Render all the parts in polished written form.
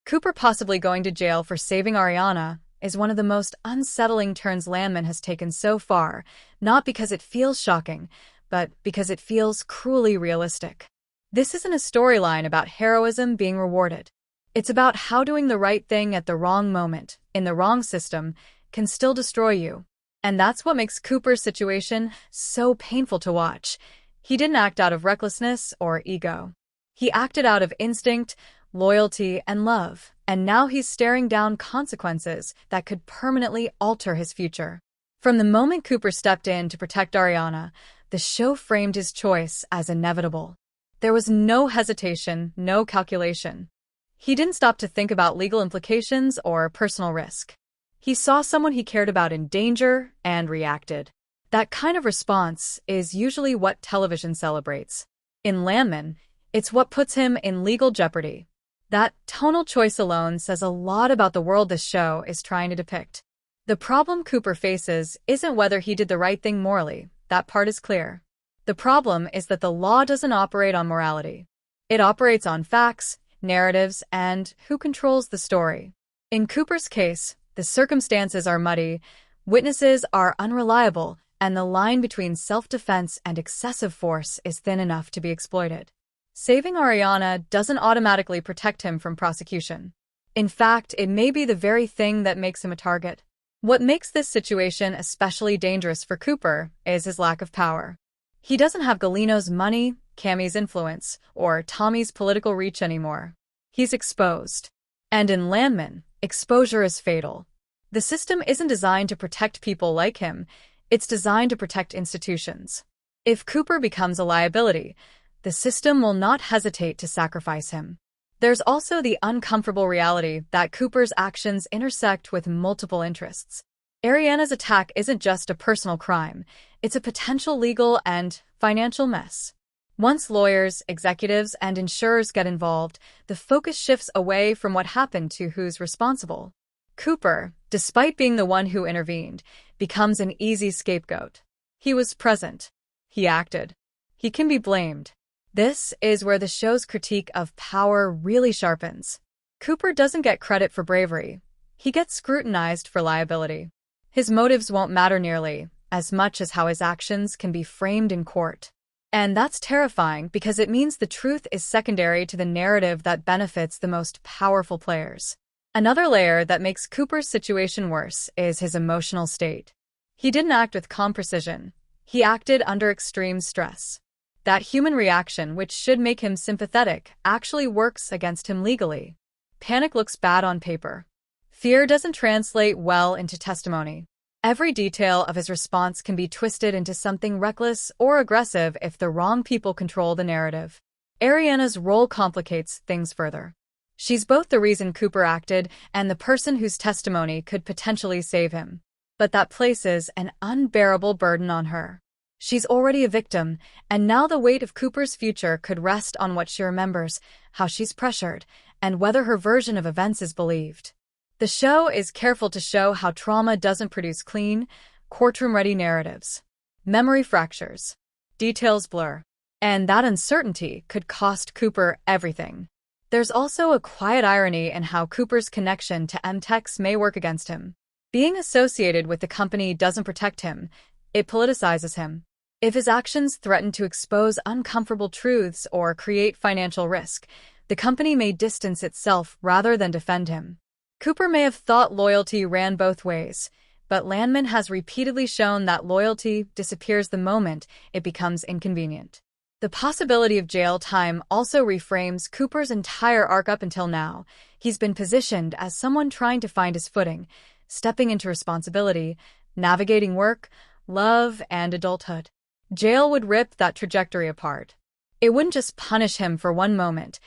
Cooper possibly going to jail for saving Ariana is one of the most unsettling turns Landman has taken so far, not because it feels shocking, but because it feels cruelly realistic. This isn't a storyline about heroism being rewarded. It's about how doing the right thing at the wrong moment, in the wrong system, can still destroy you. And that's what makes Cooper's situation so painful to watch. He didn't act out of recklessness or ego. He acted out of instinct, loyalty, and love, and now he's staring down consequences that could permanently alter his future. From the moment Cooper stepped in to protect Ariana, the show framed his choice as inevitable. There was no hesitation, no calculation. He didn't stop to think about legal implications or personal risk. He saw someone he cared about in danger and reacted. That kind of response is usually what television celebrates. In Landman, it's what puts him in legal jeopardy. That tonal choice alone says a lot about the world this show is trying to depict. The problem Cooper faces isn't whether he did the right thing morally. That part is clear. The problem is that the law doesn't operate on morality. It operates on facts, narratives, and who controls the story. In Cooper's case, the circumstances are muddy, witnesses are unreliable, and the line between self-defense and excessive force is thin enough to be exploited. Saving Ariana doesn't automatically protect him from prosecution. In fact, it may be the very thing that makes him a target. What makes this situation especially dangerous for Cooper is his lack of power. He doesn't have Galino's money, Cammy's influence, or Tommy's political reach anymore. He's exposed. And in Landman, exposure is fatal. The system isn't designed to protect people like him, it's designed to protect institutions. If Cooper becomes a liability, the system will not hesitate to sacrifice him. There's also the uncomfortable reality that Cooper's actions intersect with multiple interests. Ariana's attack isn't just a personal crime, it's a potential legal and financial mess. Once lawyers, executives, and insurers get involved, the focus shifts away from what happened to who's responsible. Cooper, despite being the one who intervened, becomes an easy scapegoat. He was present. He acted. He can be blamed. This is where the show's critique of power really sharpens. Cooper doesn't get credit for bravery. He gets scrutinized for liability. His motives won't matter nearly as much as how his actions can be framed in court. And that's terrifying because it means the truth is secondary to the narrative that benefits the most powerful players. Another layer that makes Cooper's situation worse is his emotional state. He didn't act with calm precision. He acted under extreme stress. That human reaction, which should make him sympathetic, actually works against him legally. Panic looks bad on paper. Fear doesn't translate well into testimony. Every detail of his response can be twisted into something reckless or aggressive if the wrong people control the narrative. Ariana's role complicates things further. She's both the reason Cooper acted and the person whose testimony could potentially save him. But that places an unbearable burden on her. She's already a victim, and now the weight of Cooper's future could rest on what she remembers, how she's pressured, and whether her version of events is believed. The show is careful to show how trauma doesn't produce clean, courtroom-ready narratives. Memory fractures. Details blur. And that uncertainty could cost Cooper everything. There's also a quiet irony in how Cooper's connection to MTEX may work against him. Being associated with the company doesn't protect him, it politicizes him. If his actions threaten to expose uncomfortable truths or create financial risk, the company may distance itself rather than defend him. Cooper may have thought loyalty ran both ways, but Landman has repeatedly shown that loyalty disappears the moment it becomes inconvenient. The possibility of jail time also reframes Cooper's entire arc up until now. He's been positioned as someone trying to find his footing, stepping into responsibility, navigating work, love, and adulthood. Jail would rip that trajectory apart. It wouldn't just punish him for one moment,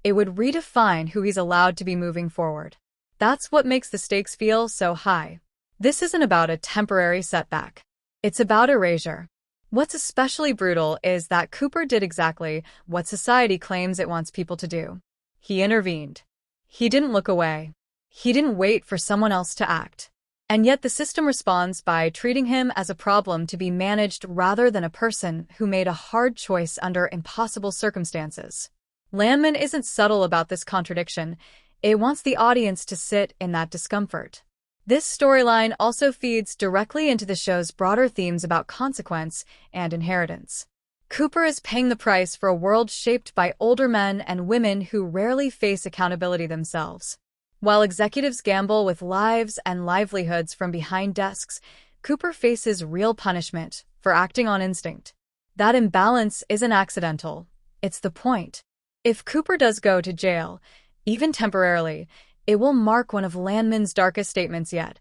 it would redefine who he's allowed to be moving forward. That's what makes the stakes feel so high. This isn't about a temporary setback. It's about erasure. What's especially brutal is that Cooper did exactly what society claims it wants people to do. He intervened. He didn't look away. He didn't wait for someone else to act. And yet the system responds by treating him as a problem to be managed rather than a person who made a hard choice under impossible circumstances. Landman isn't subtle about this contradiction. It wants the audience to sit in that discomfort. This storyline also feeds directly into the show's broader themes about consequence and inheritance. Cooper is paying the price for a world shaped by older men and women who rarely face accountability themselves. While executives gamble with lives and livelihoods from behind desks, Cooper faces real punishment for acting on instinct. That imbalance isn't accidental. It's the point. If Cooper does go to jail, even temporarily, it will mark one of Landman's darkest statements yet,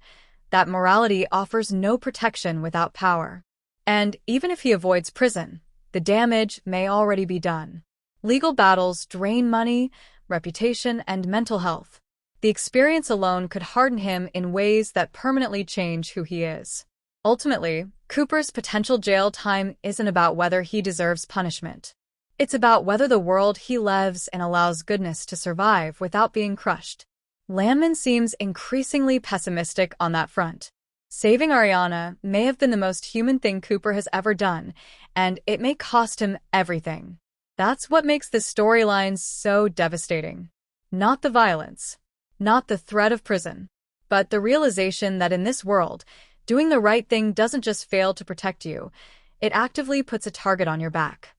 that morality offers no protection without power. And even if he avoids prison, the damage may already be done. Legal battles drain money, reputation, and mental health. The experience alone could harden him in ways that permanently change who he is. Ultimately, Cooper's potential jail time isn't about whether he deserves punishment. It's about whether the world he lives in allows goodness to survive without being crushed. Landman seems increasingly pessimistic on that front. Saving Ariana may have been the most human thing Cooper has ever done, and it may cost him everything. That's what makes this storyline so devastating. Not the violence, not the threat of prison, but the realization that in this world, doing the right thing doesn't just fail to protect you, it actively puts a target on your back.